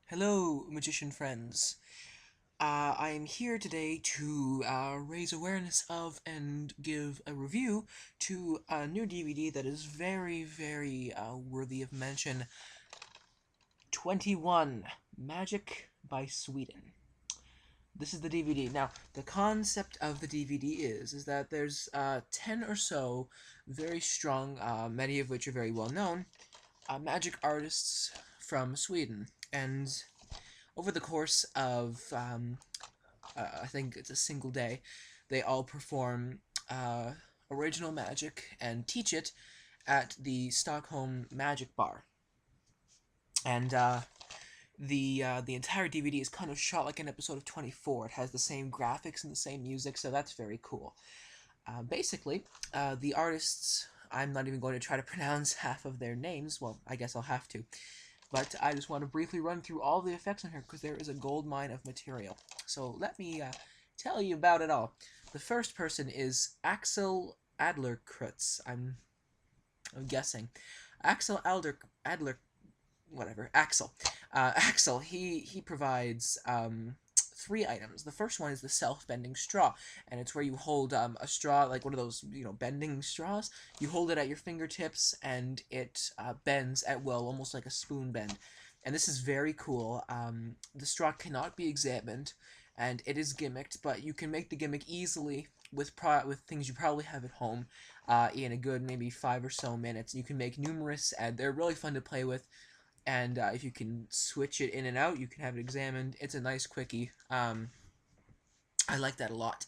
Hello, magician friends. I am here today to raise awareness of and give a review to a new DVD that is very worthy of mention. 21 Magic by Sweden. This is the DVD. Now, the concept of the DVD is that there's 10 or so very strong, many of which are very well known, magic artists from Sweden. And over the course of I think it's a single day, they all perform original magic and teach it at the Stockholm Magic Bar. And the entire DVD is kind of shot like an episode of 24. It has the same graphics and the same music, so that's very cool. Basically, the artists, I'm not even going to try to pronounce half of their names. Well, I guess I'll have to. But I just want to briefly run through all the effects on here because there is a gold mine of material. So let me tell you about it all. The first person is Axel Adler. I'm guessing. Axel Adler, whatever. Axel. He provides three items. The first one is the self-bending straw, and it's where you hold a straw, like one of those, bending straws. You hold it at your fingertips, and it bends at will, almost like a spoon bend. And this is very cool. The straw cannot be examined, and it is gimmicked, but you can make the gimmick easily with things you probably have at home in a good maybe 5 or so minutes. You can make numerous, and they're really fun to play with. And if you can switch it in and out, you can have it examined. It's a nice quickie. I like that a lot.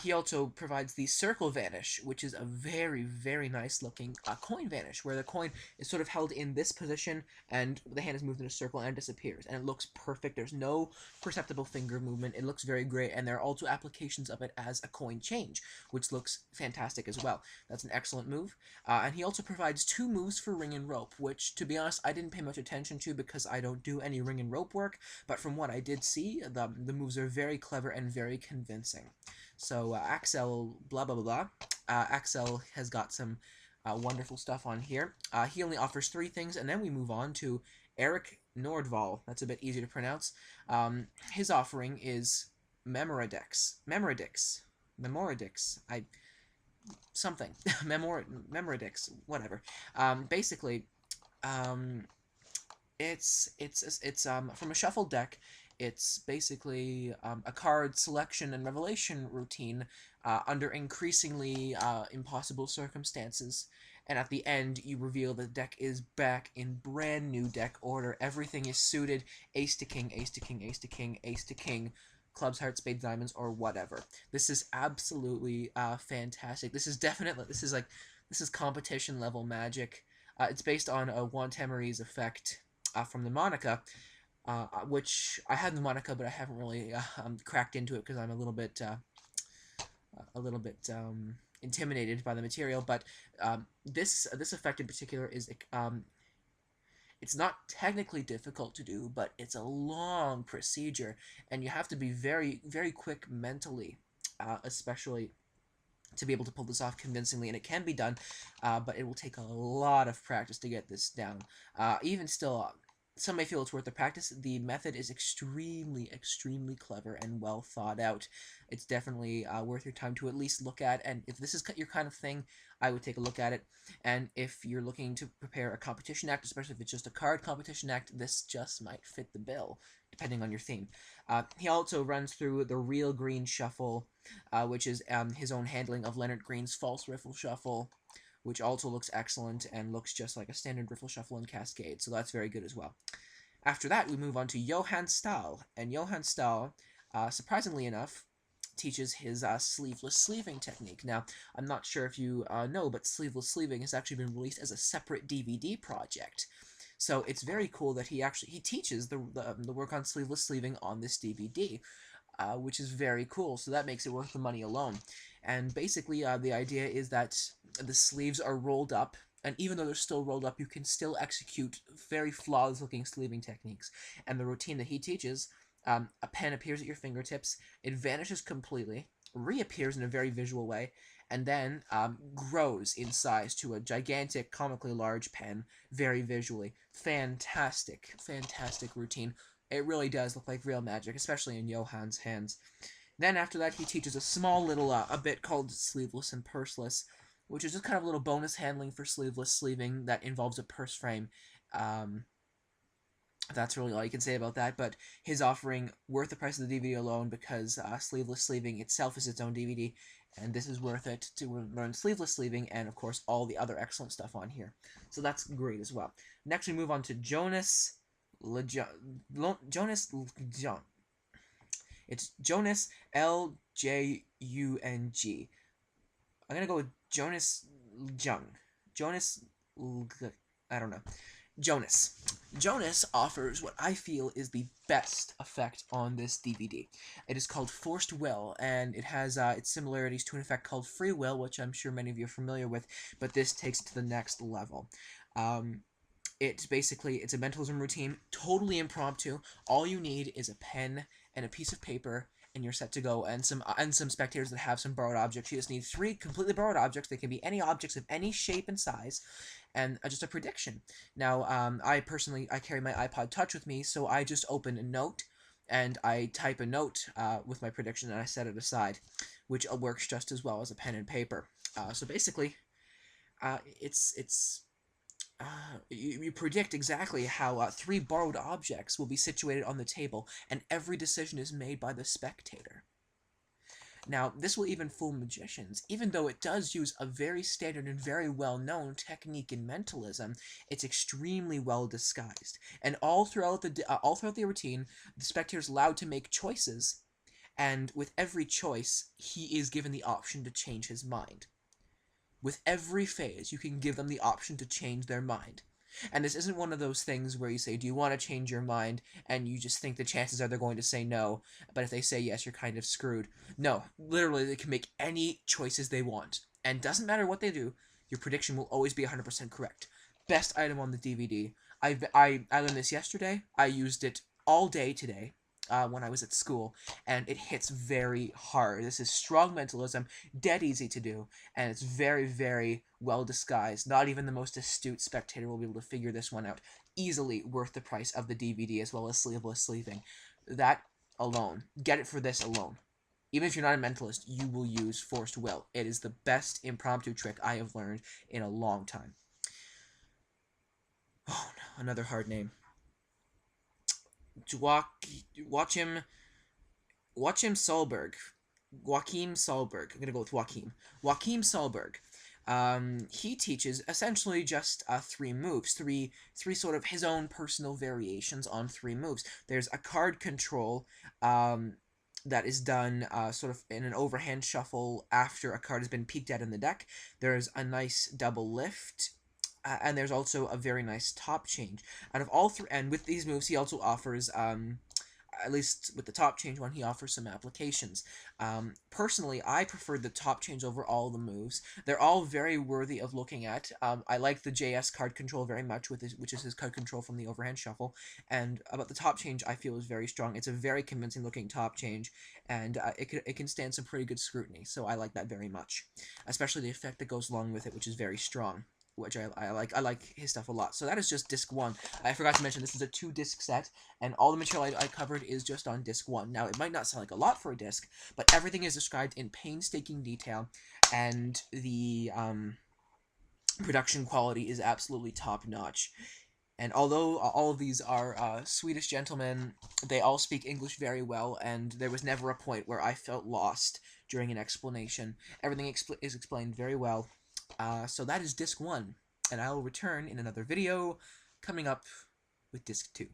He also provides the Circle Vanish, which is a very nice looking coin vanish, where the coin is sort of held in this position, and the hand is moved in a circle and disappears. And it looks perfect. There's no perceptible finger movement. It looks very great, and there are also applications of it as a coin change, which looks fantastic as well. That's an excellent move. And he also provides two moves for ring and rope, which, to be honest, I didn't pay much attention to because I don't do any ring and rope work, but from what I did see, the moves are very clever and very convincing. So Axel, blah blah blah blah. Axel has got some wonderful stuff on here. He only offers three things, and then we move on to Eric Nordal. That's a bit easier to pronounce. His offering is Memoradix. Something. Memoradix. Whatever. Basically, um, it's from a shuffle deck. It's basically a card selection and revelation routine under increasingly impossible circumstances. And at the end, you reveal the deck is back in brand new deck order. Everything is suited: ace to king, ace to king, ace to king, ace to king, clubs, hearts, spades, diamonds, or whatever. This is absolutely fantastic. This is competition level magic. It's based on a Juan Tamariz effect from the Monica, which I have the Monica, but I haven't really cracked into it because I'm a little bit intimidated by the material. But this effect in particular is it's not technically difficult to do, but it's a long procedure, and you have to be very quick mentally, especially to be able to pull this off convincingly, and it can be done, but it will take a lot of practice to get this down. Even still, some may feel it's worth the practice. The method is extremely clever and well thought out. It's definitely worth your time to at least look at, and if this is your kind of thing, I would take a look at it. And if you're looking to prepare a competition act, especially if it's just a card competition act, this just might fit the bill, depending on your theme. He also runs through the Real Green Shuffle, which is his own handling of Leonard Green's False Riffle Shuffle, which also looks excellent and looks just like a standard riffle shuffle in Cascade, so that's very good as well. After that, we move on to Johan Stahl, and Johan Stahl, surprisingly enough, teaches his sleeveless sleeving technique. Now, I'm not sure if you know, but sleeveless sleeving has actually been released as a separate DVD project. So it's very cool that he teaches the work on sleeveless sleeving on this DVD, which is very cool. So that makes it worth the money alone. And basically, the idea is that the sleeves are rolled up, and even though they're still rolled up, you can still execute very flawless-looking sleeving techniques. And the routine that he teaches, a pen appears at your fingertips, it vanishes completely, reappears in a very visual way, and then grows in size to a gigantic, comically large pen, very visually. Fantastic routine. It really does look like real magic, especially in Johan's hands. Then after that, he teaches a small little a bit called sleeveless and purseless, which is just kind of a little bonus handling for sleeveless sleeving that involves a purse frame. Um, that's really all you can say about that, but his offering worth the price of the DVD alone because sleeveless sleeving itself is its own DVD, and this is worth it to learn sleeveless sleeving and, of course, all the other excellent stuff on here. So that's great as well. Next, we move on to Jonas Jonas Ljung. It's Jonas Ljung. I'm gonna go with Jonas Jung. Jonas, I don't know. Jonas. Jonas offers what I feel is the best effect on this DVD. It is called Forced Will, and it has its similarities to an effect called Free Will, which I'm sure many of you are familiar with, but this takes it to the next level. It's a mentalism routine, totally impromptu. All you need is a pen and a piece of paper, and you're set to go. And some spectators that have some borrowed objects. You just need 3 completely borrowed objects. They can be any objects of any shape and size, and just a prediction. Now, I carry my iPod Touch with me, so I just open a note, and I type a note with my prediction, and I set it aside, which works just as well as a pen and paper. So basically, you predict exactly how 3 borrowed objects will be situated on the table, and every decision is made by the spectator. Now, this will even fool magicians. Even though it does use a very standard and very well-known technique in mentalism, it's extremely well disguised. And all throughout the routine, the spectator is allowed to make choices, and with every choice, he is given the option to change his mind. With every phase, you can give them the option to change their mind. And this isn't one of those things where you say, do you want to change your mind? And you just think the chances are they're going to say no. But if they say yes, you're kind of screwed. No, literally, they can make any choices they want. And doesn't matter what they do, your prediction will always be 100% correct. Best item on the DVD. I learned this yesterday. I used it all day today. When I was at school, and it hits very hard. This is strong mentalism, dead easy to do, and it's very, very well disguised. Not even the most astute spectator will be able to figure this one out. Easily worth the price of the DVD as well as sleeveless sleeving. That alone, get it for this alone. Even if you're not a mentalist, you will use Forced Will. It is the best impromptu trick I have learned in a long time. Oh no, another hard name. Joachim Solberg. Joachim Solberg. I'm gonna go with Joachim. Joachim Solberg. He teaches essentially just 3 moves, three sort of his own personal variations on 3 moves. There's a card control that is done sort of in an overhand shuffle after a card has been peeked at in the deck. There's a nice double lift. And there's also a very nice top change. Out of all 3, and with these moves, he also offers, at least with the top change one, he offers some applications. Personally, I preferred the top change over all the moves. They're all very worthy of looking at. I like the JS card control very much, which is his card control from the overhand shuffle. And about the top change, I feel is very strong. It's a very convincing looking top change, and it can stand some pretty good scrutiny. So I like that very much, especially the effect that goes along with it, which is very strong. Which I like. I like his stuff a lot. So that is just disc 1. I forgot to mention this is a 2-disc set, and all the material I covered is just on disc 1. Now, it might not sound like a lot for a disc, but everything is described in painstaking detail, and the production quality is absolutely top-notch. And although all of these are Swedish gentlemen, they all speak English very well, and there was never a point where I felt lost during an explanation. Everything is explained very well. So that is disc 1, and I will return in another video coming up with disc 2.